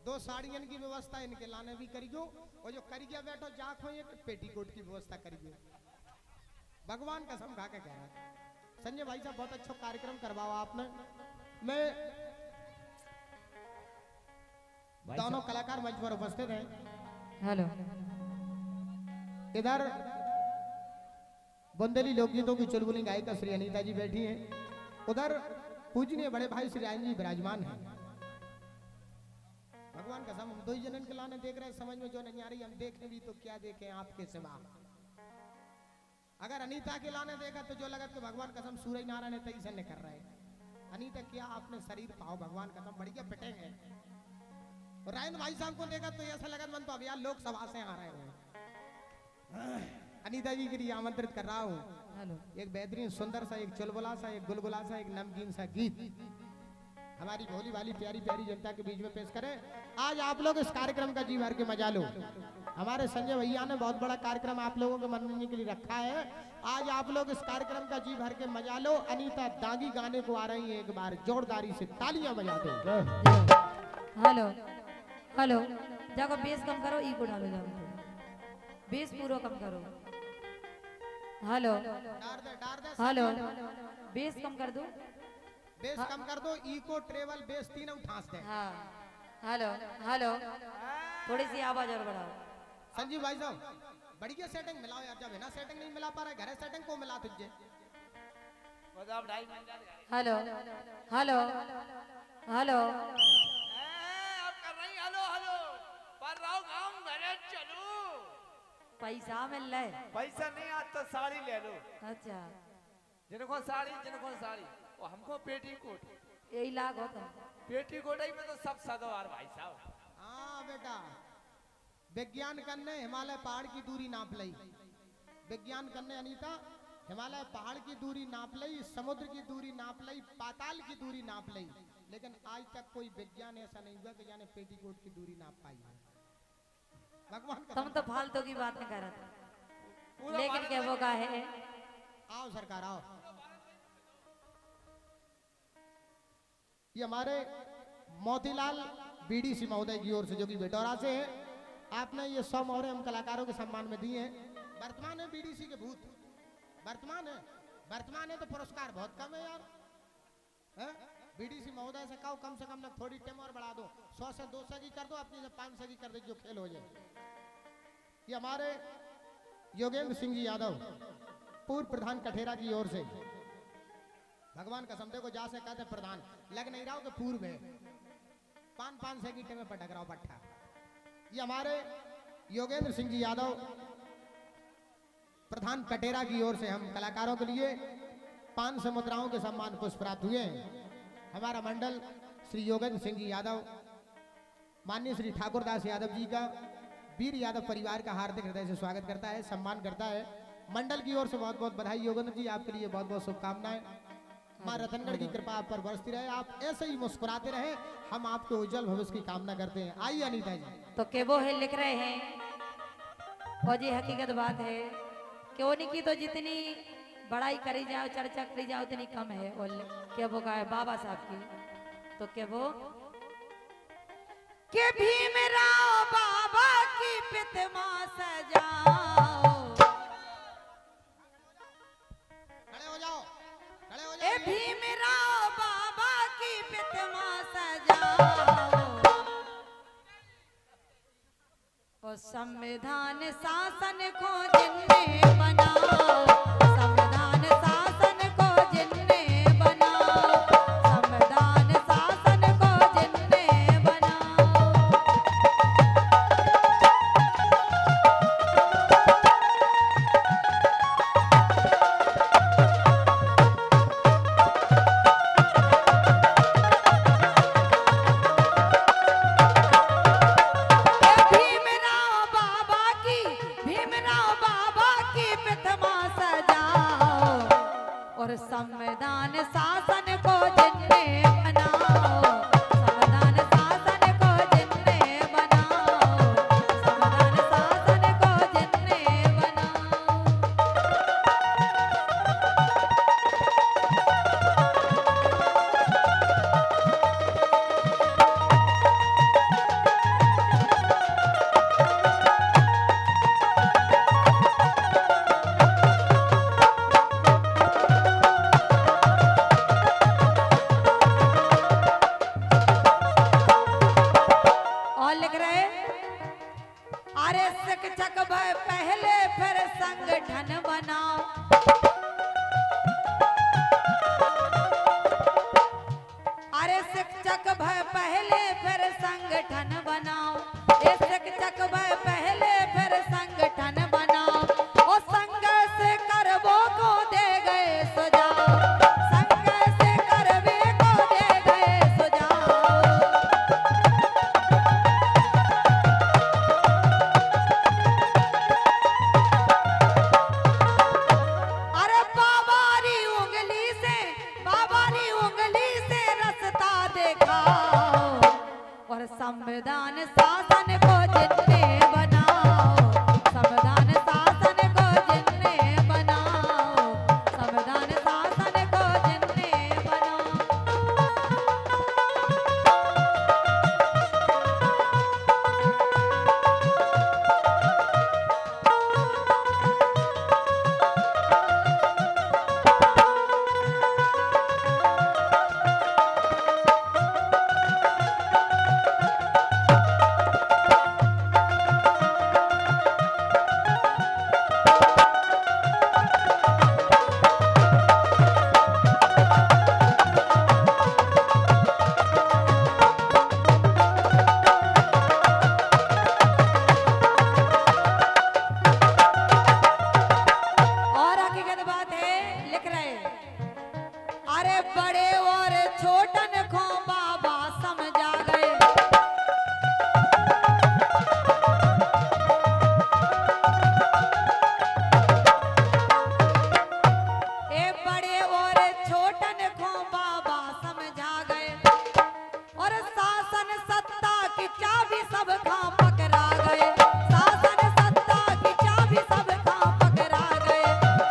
दो साड़ियन की व्यवस्था इनके लाने भी करियो और जो करिए बैठो जाखो ये पेटीकोट की व्यवस्था करियो। भगवान कसम खा के कह रहा है। संजय भाई साहब बहुत अच्छा कार्यक्रम करवाओ आपने। मैं दोनों कलाकार मंच पर उपस्थित हैं। हेलो। इधर बुंदेली लोकगीतों की चुलबुली गायिका श्री अनीता जी बैठी हैं। उधर पूजनीय बड़े भाई श्री रायन जी विराजमान हैं। भगवान कसम हम दो ही जनन के लाने देख रहे हैं, समझ में जो नहीं आ रही। हम देखने भी तो क्या देखें आपके सिवा। अगर अनीता के लाने देखा तो जो लगा कि भगवान कसम सूरज नारायण तई से निकल रहे। अनीता क्या आपने शरीर पाओ भगवान कसम बढ़िया फिटिंग है। और रायन भाई साहब को देखा तो ऐसा लगा मन तो अब यार लोकसभा से आ रहे हैं। अनीता जी के लिए आमंत्रित कर रहा हूँ। एक बेहतरीन सुंदर सा, एक चुलबुला सा, एक गुलगुला सा, एक नमकीन सा गीत हमारी भोली वाली प्यारी प्यारी जनता के बीच में पेश करें। आज आप लोग इस कार्यक्रम का जी भर के मजा लो। हमारे संजय भैया ने बहुत बड़ा कार्यक्रम आप लोगों के मनोरंजन के लिए रखा है। आज आप लोग इस कार्यक्रम का जी भर के मजा लो। अनीता दागी गाने को आ रही है, एक बार जोरदारी से तालियां बजा दो। हेलो हेलो, जाको बेस कम करो, ई को डालो, जाओ बेस पूरा कम करो। हेलो हेलो, बेस कम कर दो, बेस कम कर दो, इको ट्रेवल बेस तीनों ठास दे। हाँ हेलो हेलो, थोड़ी सी आवाज और बढ़ाओ। संजीव भाई साहब बढ़िया सेटिंग मिलाओ यार। जब है ना सेटिंग नहीं मिला पा रहा है, घर सेटिंग को मिला तुझे। हेलो हेलो हेलो, पैसा मिल रहा है? पैसा नहीं आज तो साड़ी ले लो। अच्छा, जिनको साड़ी जिनको साड़ी, वो हमको पेटीकोट। यही लाग होता पेटीकोट ही में तो सब सदवार भाई साहब। हाँ बेटा, विज्ञान करने हिमालय पहाड़ की दूरी नाप ली। विज्ञान करने अनीता हिमालय पहाड़ की दूरी नाप ली, समुद्र की दूरी नाप ली, पाताल की दूरी नाप ली। लेकिन आज तक कोई विज्ञान ऐसा नहीं हुआ कि जाने पेटीकोट की दूरी नाप पाई है। भगवान तुम तो फालतू की बात नहीं कर रहा था, लेकिन क्या वो का है। आओ सरकार आओ। ये हमारे मोतीलाल बीडीसी महोदय की ओर से, जो कि बेटौरा से है, आपने ये 100 मोहरे हम कलाकारों के सम्मान में दिए हैं। वर्तमान है बीडीसी के भूत, वर्तमान है तो पुरस्कार बहुत कम है यार। बीडीसी महोदय से कहो कम से कम ना थोड़ी टीम और बढ़ा दो। 100 से 200 की कर दो, अपनी से 500 की कर दो, जो खेल हो जाए। ये हमारे योगेंद्र सिंह जी यादव पूर्व प्रधान कठेरा की ओर से, भगवान कसम देखो जा से कहते प्रधान लग नहीं रहा हो कि पूर्व है। 500 की टीम में पटक रहा हो पट्टा। ये हमारे योगेंद्र सिंह जी यादव प्रधान कटेरा की ओर से हम कलाकारों के लिए 500 मुद्राओं के सम्मान पुष्प प्राप्त हुए हैं। हमारा मंडल श्री योगेंद्र सिंह जी यादव, माननीय श्री ठाकुरदास यादव जी का, वीर यादव परिवार का हार्दिक हृदय से स्वागत करता है, सम्मान करता है। मंडल की ओर से बहुत बहुत बधाई योगेंद्र जी, आपके लिए बहुत बहुत शुभकामनाएं। माँ रतनगढ़ की कृपा आप पर बरसती रहे, आप ऐसे ही मुस्कुराते रहे, हम आपके उज्जवल भविष्य की कामना करते हैं। आइए अनीता जी। तो के वो है लिख रहे हैं, और ये हकीकत बात है कि उन्हीं की तो जितनी बड़ाई करी जाओ, चर्चा करी जाओ, उतनी कम है। और क्या वो का है बाबा साहब की, तो क्या वो के भीमराव बाबा की प्रतिमा सजाओ, खड़े हो जाओ, खड़े हो ए जाओ। भीमराव बाबा की प्रतिमा सजाओ, और संविधान शासन को जिनने बनाओ, संविधान शासन को जिनने बनाओ, संविधान शासन को जिनने बनाओ। भीमराव बाबा की अरे शिक्षक भय पहले फिर संगठन बनाओ। अरे शिक्षक भय पहले फिर संगठन बनाओ। ये शिक्षक भय पहले फिर संगठन बनाओ। और संग से करवो को दे गए सुझाव। संग से करवे को दे गए सुझाव। अरे बाबारी उंगली से रास्ता दिखाओ। और संविधान शासन को जिनने बनाओ। संविधान शासन को जिनने बनाओ। संविधान शासन को जिनने बनाओ। और हकीकत बात है, लिख रहे अरे बड़े और छोटन को बाबा समझा गए। ए बड़े और छोटन को बाबा समझा गए। और शासन सत्ता की चाबी सब खां पकड़ा गए। शासन सत्ता की चाबी सब खां पकड़ा गए।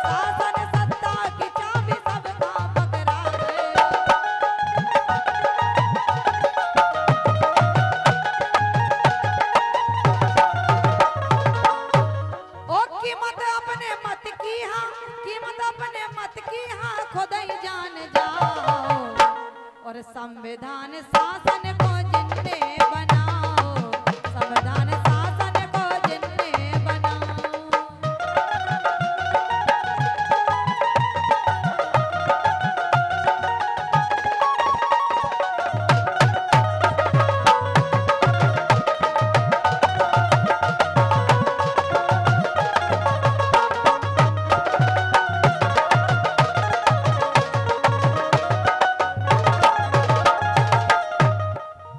शासन सत्ता की चाबी सब खां पकड़ा गए। ओ कीमत अपने मत की हाँ, कीमत अपने मत की हाँ, खुद ही जान जाओ। और संविधान शासन को जिनने बनाओ। संविधान शासन को जिनने बनाओ।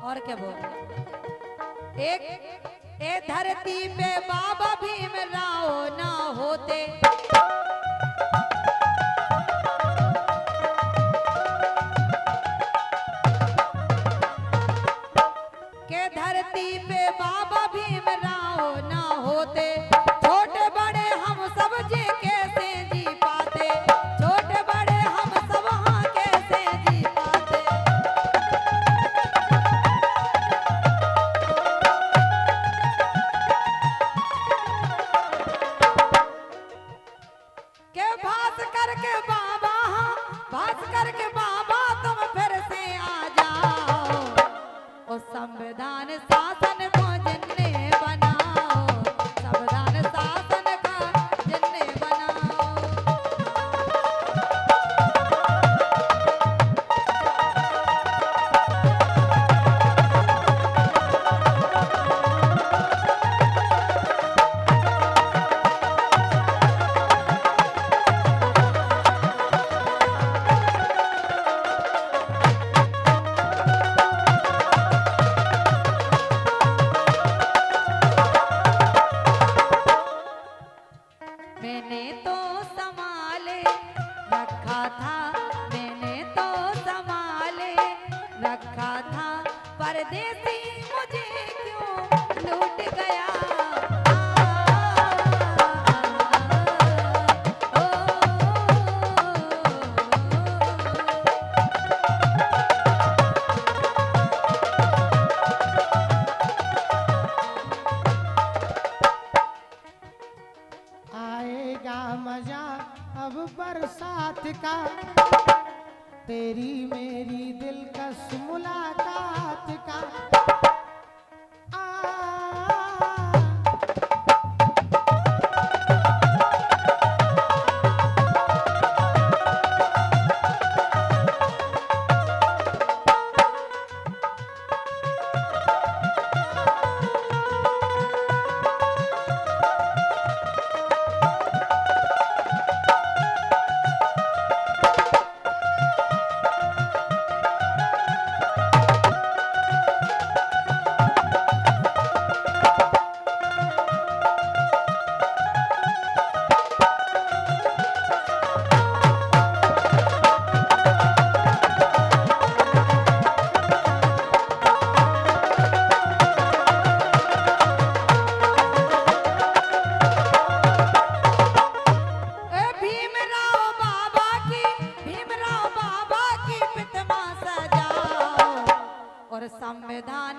और क्या बोल एक ए धरती पे बाबा भीमराव ना होते। के धरती पे बाबा भीमराव ना होते। छोटे बड़े हम सब जी कैसे जी पाते। छोटे बड़े हम सब हाँ कैसे जी पाते। के भास करके बाबा हाँ, भास करके बाबा तुम फिर से आ जाओ। और संविधान शासन को जिनने बनाओ। संविधान शासन का जिनने बनाओ। मैंने तो संभाले रखा था। मैंने तो संभाले रखा था। परदेसी मुझे क्यों लूट गया। आएगा मजा अब बरसात का। तेरी मेरी दिलकश मुलाकात का। संविधान